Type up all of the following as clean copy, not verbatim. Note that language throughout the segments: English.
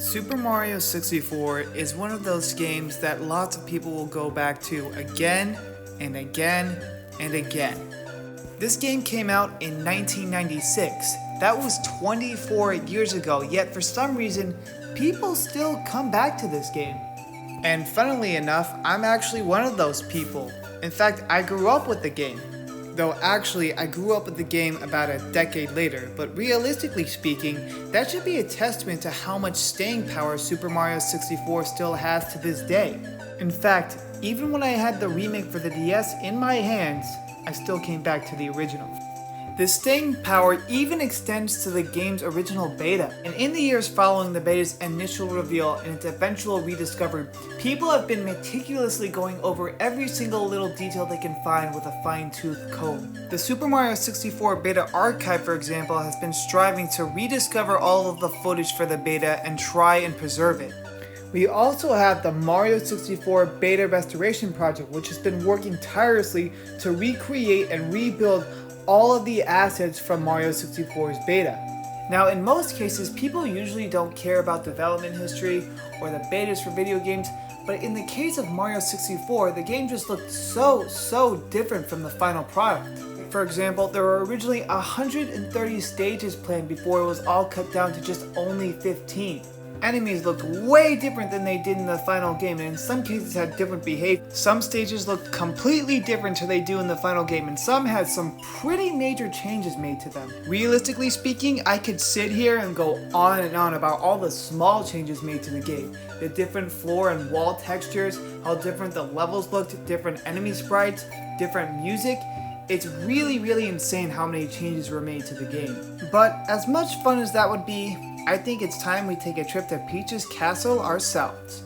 Super Mario 64 is one of those games that lots of people will go back to again and again and again. This game came out in 1996. That was 24 years ago, yet for some reason, people still come back to this game. And funnily enough, I'm actually one of those people. In fact, I grew up with the game. Though actually, I grew up with the game about a decade later, but realistically speaking, that should be a testament to how much staying power Super Mario 64 still has to this day. In fact, even when I had the remake for the DS in my hands, I still came back to the original. This staying power even extends to the game's original beta, and in the years following the beta's initial reveal and its eventual rediscovery, people have been meticulously going over every single little detail they can find with a fine-tooth comb. The Super Mario 64 Beta Archive, for example, has been striving to rediscover all of the footage for the beta and try and preserve it. We also have the Mario 64 Beta Restoration Project, which has been working tirelessly to recreate and rebuild all of the assets from Mario 64's beta. Now, in most cases, people usually don't care about development history or the betas for video games, but in the case of Mario 64, the game just looked so different from the final product. For example, there were originally 130 stages planned before it was all cut down to just only 15. Enemies looked way different than they did in the final game, and in some cases had different behavior. Some stages looked completely different to they do in the final game, and some had some pretty major changes made to them. Realistically speaking, I could sit here and go on and on about all the small changes made to the game. The different floor and wall textures, how different the levels looked, different enemy sprites, different music. It's really insane how many changes were made to the game. But as much fun as that would be, I think it's time we take a trip to Peach's castle ourselves.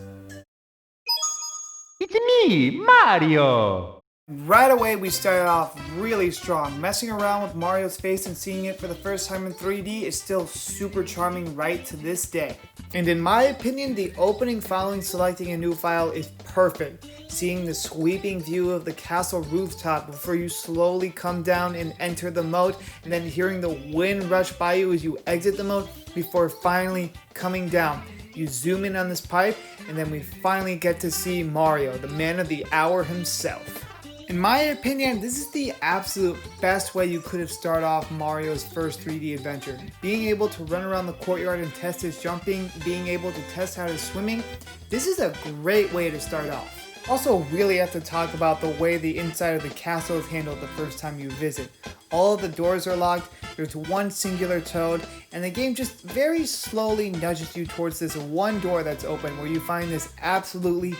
It's me, Mario! Right away we started off really strong. Messing around with Mario's face and seeing it for the first time in 3D is still super charming right to this day. And in my opinion, the opening following selecting a new file is perfect. Seeing the sweeping view of the castle rooftop before you slowly come down and enter the moat, and then hearing the wind rush by you as you exit the moat before finally coming down. You zoom in on this pipe, and then we finally get to see Mario, the man of the hour himself. In my opinion, this is the absolute best way you could have started off Mario's first 3D adventure. Being able to run around the courtyard and test his jumping, being able to test out his swimming, this is a great way to start off. Also, really have to talk about the way the inside of the castle is handled the first time you visit. All of the doors are locked, there's one singular toad, and the game just very slowly nudges you towards this one door that's open where you find this absolutely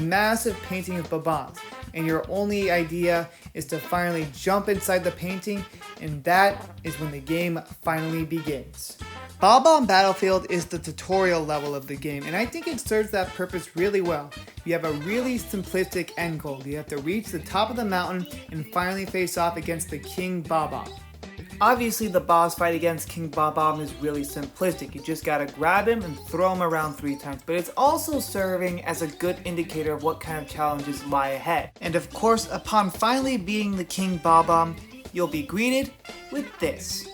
massive painting of Bob-ombs. And your only idea is to finally jump inside the painting, and that is when the game finally begins. Bob-omb Battlefield is the tutorial level of the game, and I think it serves that purpose really well. You have a really simplistic end goal. You have to reach the top of the mountain and finally face off against the King Bob-omb. Obviously, the boss fight against King Bob-omb is really simplistic. You just gotta grab him and throw him around 3 times, but it's also serving as a good indicator of what kind of challenges lie ahead. And of course, upon finally beating the King Bob-omb, you'll be greeted with this.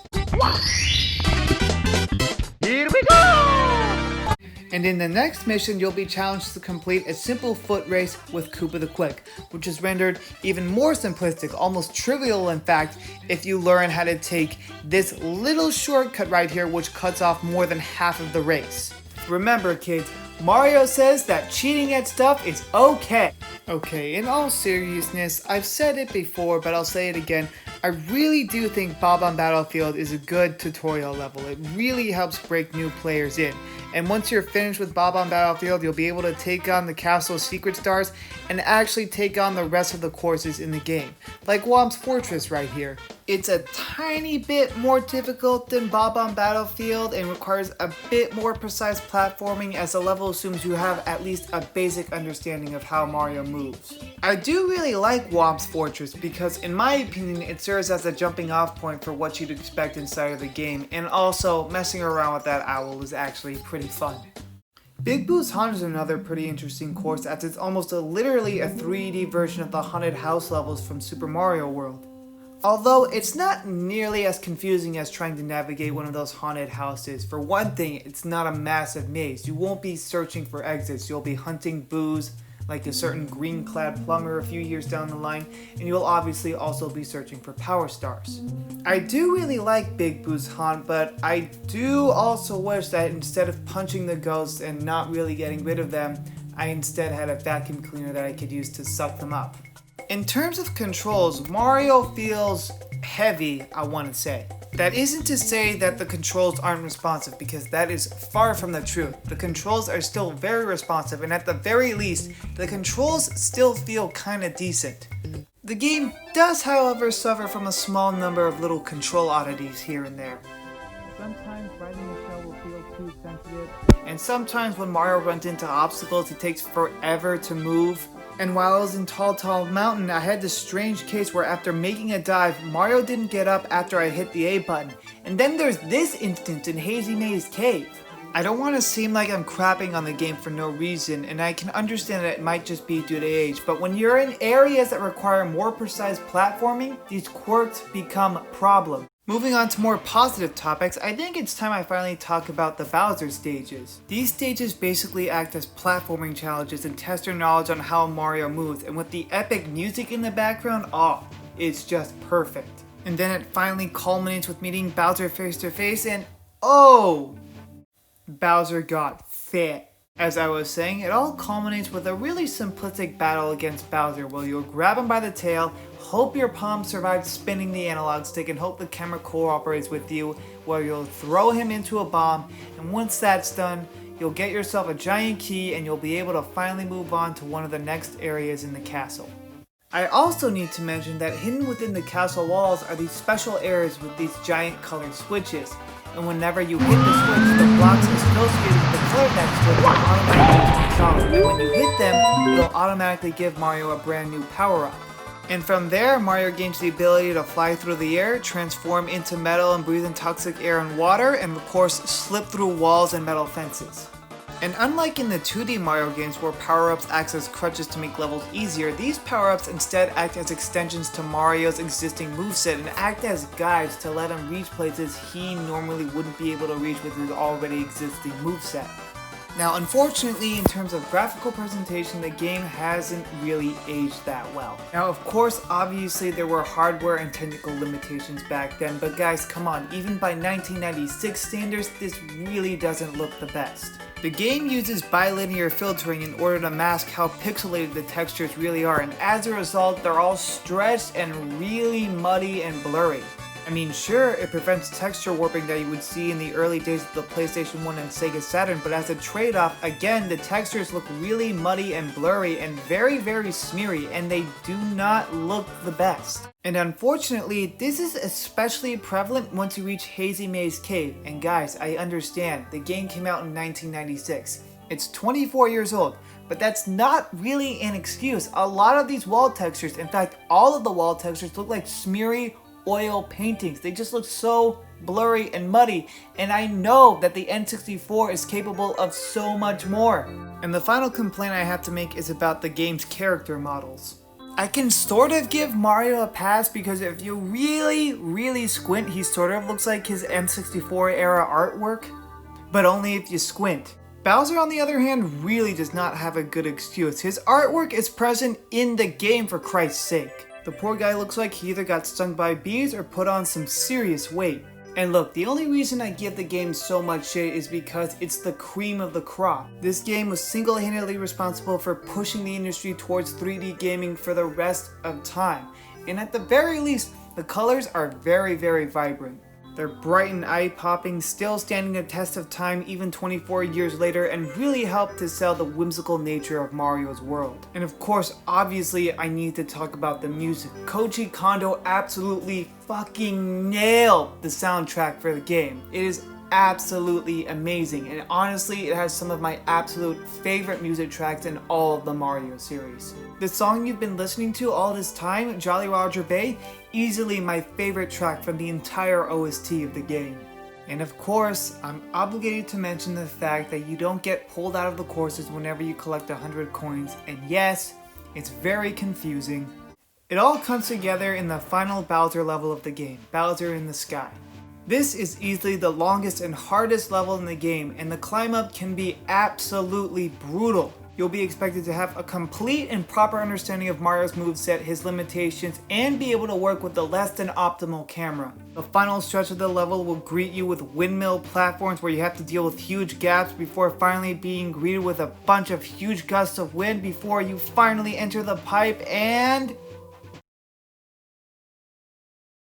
Here we go! And in the next mission, you'll be challenged to complete a simple foot race with Koopa the Quick, which is rendered even more simplistic, almost trivial in fact, if you learn how to take this little shortcut right here, which cuts off more than half of the race. Remember kids, Mario says that cheating at stuff is okay. Okay, in all seriousness, I've said it before, but I'll say it again. I really do think Bob-omb Battlefield is a good tutorial level. It really helps break new players in. And once you're finished with Bob-omb Battlefield, you'll be able to take on the castle's secret stars and actually take on the rest of the courses in the game. Like Whomp's Fortress right here. It's a tiny bit more difficult than Bob-omb Battlefield and requires a bit more precise platforming, as the level assumes you have at least a basic understanding of how Mario moves. I do really like Whomp's Fortress because in my opinion it serves as a jumping off point for what you'd expect inside of the game, and also messing around with that owl is actually pretty fun. Big Boo's Haunt is another pretty interesting course, as it's almost literally a 3D version of the haunted house levels from Super Mario World. Although it's not nearly as confusing as trying to navigate one of those haunted houses. For one thing, it's not a massive maze. You won't be searching for exits. You'll be hunting boos like a certain green-clad plumber a few years down the line, and you'll obviously also be searching for power stars. I do really like Big Boo's haunt, but I do also wish that instead of punching the ghosts and not really getting rid of them, I instead had a vacuum cleaner that I could use to suck them up. In terms of controls, Mario feels heavy, I want to say. That isn't to say that the controls aren't responsive, because that is far from the truth. The controls are still very responsive, and at the very least, the controls still feel kinda decent. The game does, however, suffer from a small number of little control oddities here and there. Sometimes riding the shell will feel too sensitive, and sometimes when Mario runs into obstacles, it takes forever to move. And while I was in Tall Mountain, I had this strange case where after making a dive, Mario didn't get up after I hit the A button. And then there's this instance in Hazy Maze Cave. I don't want to seem like I'm crapping on the game for no reason, and I can understand that it might just be due to age, but when you're in areas that require more precise platforming, these quirks become a problem. Moving on to more positive topics, I think it's time I finally talk about the Bowser stages. These stages basically act as platforming challenges and test your knowledge on how Mario moves, and with the epic music in the background, it's just perfect. And then it finally culminates with meeting Bowser face to face, and Bowser got fit. As I was saying, it all culminates with a really simplistic battle against Bowser where you'll grab him by the tail, hope your palm survives spinning the analog stick, and hope the camera cooperates with you, where you'll throw him into a bomb, and once that's done, you'll get yourself a giant key and you'll be able to finally move on to one of the next areas in the castle. I also need to mention that hidden within the castle walls are these special areas with these giant colored switches. And whenever you hit the switch, the blocks associated with the color of that switch will automatically turn solid. And when you hit them, it'll automatically give Mario a brand new power-up. And from there, Mario gains the ability to fly through the air, transform into metal and breathe in toxic air and water, and of course, slip through walls and metal fences. And unlike in the 2D Mario games where power-ups act as crutches to make levels easier, these power-ups instead act as extensions to Mario's existing moveset and act as guides to let him reach places he normally wouldn't be able to reach with his already existing moveset. Now unfortunately, in terms of graphical presentation, the game hasn't really aged that well. Now of course, obviously there were hardware and technical limitations back then, but guys, come on, even by 1996 standards, this really doesn't look the best. The game uses bilinear filtering in order to mask how pixelated the textures really are, and as a result, they're all stretched and really muddy and blurry. I mean, sure, it prevents texture warping that you would see in the early days of the PlayStation 1 and Sega Saturn, but as a trade-off, again, the textures look really muddy and blurry and very, very smeary, and they do not look the best. And unfortunately, this is especially prevalent once you reach Hazy Maze Cave, and guys, I understand, the game came out in 1996. It's 24 years old, but that's not really an excuse. A lot of these wall textures, in fact, all of the wall textures look like smeary oil paintings. They just look so blurry and muddy, and I know that the N64 is capable of so much more. And the final complaint I have to make is about the game's character models. I can sort of give Mario a pass because if you really squint, he sort of looks like his N64 era artwork, but only if you squint. Bowser, on the other hand, really does not have a good excuse. His artwork is present in the game, for Christ's sake. The poor guy looks like he either got stung by bees or put on some serious weight. And look, the only reason I give the game so much shit is because it's the cream of the crop. This game was single-handedly responsible for pushing the industry towards 3D gaming for the rest of time. And at the very least, the colors are very vibrant. They're bright and eye-popping, still standing the test of time even 24 years later, and really help to sell the whimsical nature of Mario's world. And of course, obviously, I need to talk about the music. Koji Kondo absolutely fucking nailed the soundtrack for the game. It is absolutely amazing, and honestly, it has some of my absolute favorite music tracks in all of the Mario series. The song you've been listening to all this time, Jolly Roger Bay, easily my favorite track from the entire OST of the game. And of course, I'm obligated to mention the fact that you don't get pulled out of the courses whenever you collect 100 coins, and yes, it's very confusing. It all comes together in the final Bowser level of the game, Bowser in the Sky. This is easily the longest and hardest level in the game, and the climb up can be absolutely brutal. You'll be expected to have a complete and proper understanding of Mario's moveset, his limitations, and be able to work with the less than optimal camera. The final stretch of the level will greet you with windmill platforms where you have to deal with huge gaps before finally being greeted with a bunch of huge gusts of wind before you finally enter the pipe, and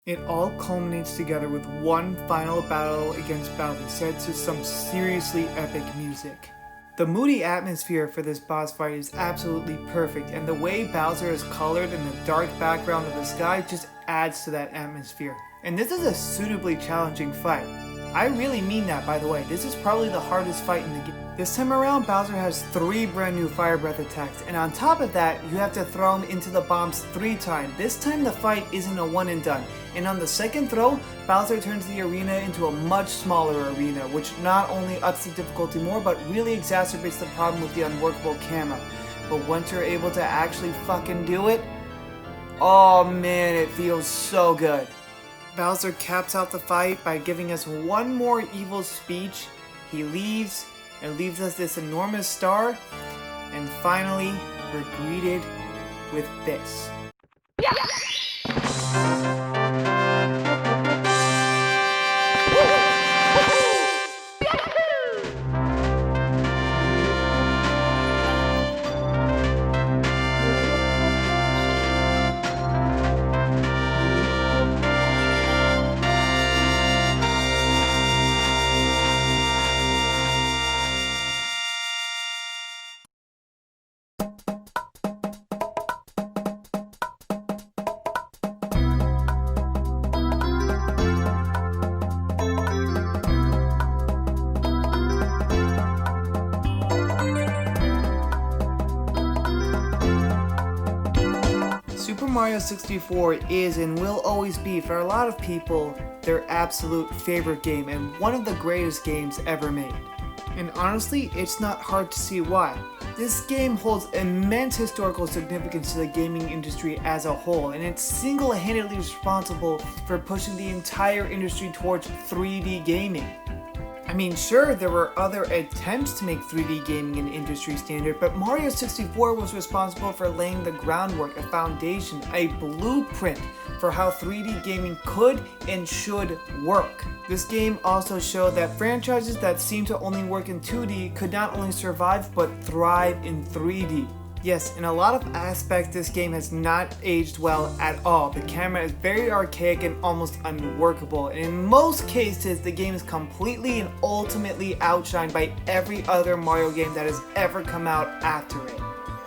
it all culminates together with one final battle against Bowser set to some seriously epic music. The moody atmosphere for this boss fight is absolutely perfect, and the way Bowser is colored in the dark background of the sky just adds to that atmosphere. And this is a suitably challenging fight. I really mean that, by the way. This is probably the hardest fight in the game. This time around, Bowser has 3 brand new Fire Breath attacks, and on top of that, you have to throw him into the bombs 3 times. This time the fight isn't a one and done, and on the second throw, Bowser turns the arena into a much smaller arena, which not only ups the difficulty more, but really exacerbates the problem with the unworkable camera. But once you're able to actually fucking do it, oh man, it feels so good. Bowser caps out the fight by giving us one more evil speech. He leaves and leaves us this enormous star, and finally we're greeted with this. Super Mario 64 is and will always be, for a lot of people, their absolute favorite game and one of the greatest games ever made. And honestly, it's not hard to see why. This game holds immense historical significance to the gaming industry as a whole, and it's single-handedly responsible for pushing the entire industry towards 3D gaming. I mean, sure, there were other attempts to make 3D gaming an industry standard, but Mario 64 was responsible for laying the groundwork, a foundation, a blueprint for how 3D gaming could and should work. This game also showed that franchises that seem to only work in 2D could not only survive but thrive in 3D. Yes, in a lot of aspects this game has not aged well at all. The camera is very archaic and almost unworkable, and in most cases the game is completely and ultimately outshined by every other Mario game that has ever come out after it.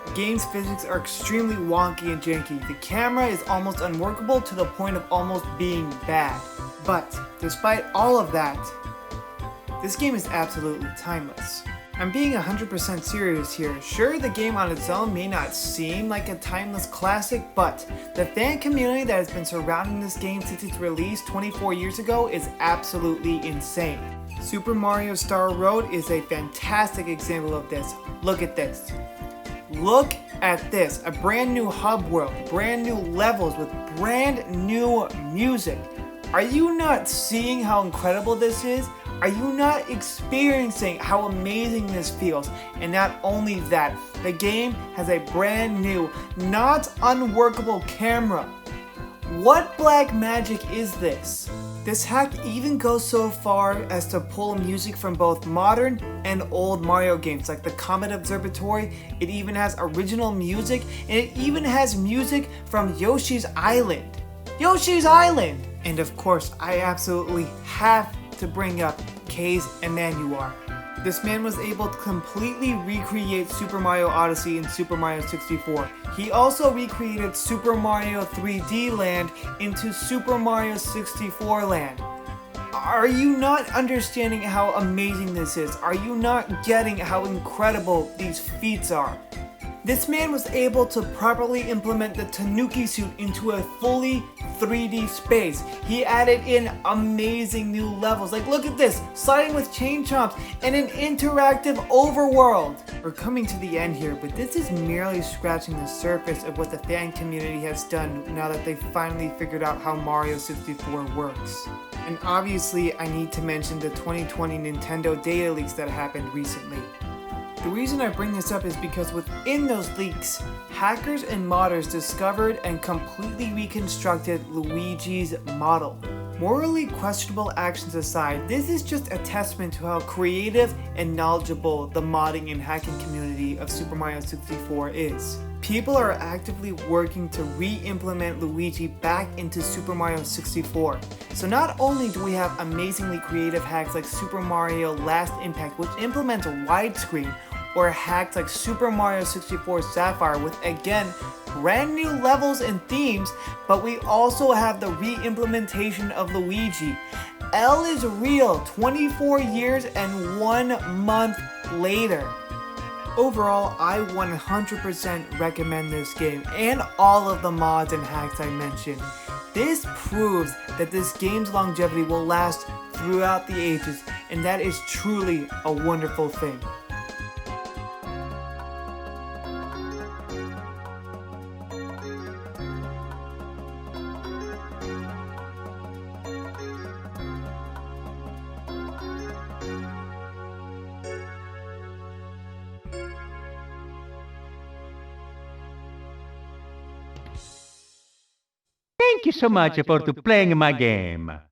The game's physics are extremely wonky and janky. The camera is almost unworkable to the point of almost being bad. But despite all of that, this game is absolutely timeless. I'm being 100% serious here. Sure, the game on its own may not seem like a timeless classic, but the fan community that has been surrounding this game since its release 24 years ago is absolutely insane. Super Mario Star Road is a fantastic example of this. Look at this. Look at this. A brand new hub world, brand new levels with brand new music. Are you not seeing how incredible this is? Are you not experiencing how amazing this feels? And not only that, the game has a brand new, not unworkable camera. What black magic is this? This hack even goes so far as to pull music from both modern and old Mario games like the Comet Observatory. It even has original music, and it even has music from Yoshi's Island. Yoshi's Island! And of course, I absolutely have to bring up K's Emmanuel. This man was able to completely recreate Super Mario Odyssey in Super Mario 64. He also recreated Super Mario 3D Land into Super Mario 64 Land. Are you not understanding how amazing this is? Are you not getting how incredible these feats are? This man was able to properly implement the Tanuki suit into a fully 3D space. He added in amazing new levels. Like, look at this, sliding with chain chomps and an interactive overworld. We're coming to the end here, but this is merely scratching the surface of what the fan community has done now that they've finally figured out how Mario 64 works. And obviously, I need to mention the 2020 Nintendo data leaks that happened recently. The reason I bring this up is because within those leaks, hackers and modders discovered and completely reconstructed Luigi's model. Morally questionable actions aside, this is just a testament to how creative and knowledgeable the modding and hacking community of Super Mario 64 is. People are actively working to re-implement Luigi back into Super Mario 64. So not only do we have amazingly creative hacks like Super Mario Last Impact, which implements a widescreen, or hacks like Super Mario 64 Sapphire with, again, brand new levels and themes, but we also have the re-implementation of Luigi. L is real 24 years and 1 month later. Overall, I 100% recommend this game and all of the mods and hacks I mentioned. This proves that this game's longevity will last throughout the ages, and that is truly a wonderful thing. Thank you so much for playing my game.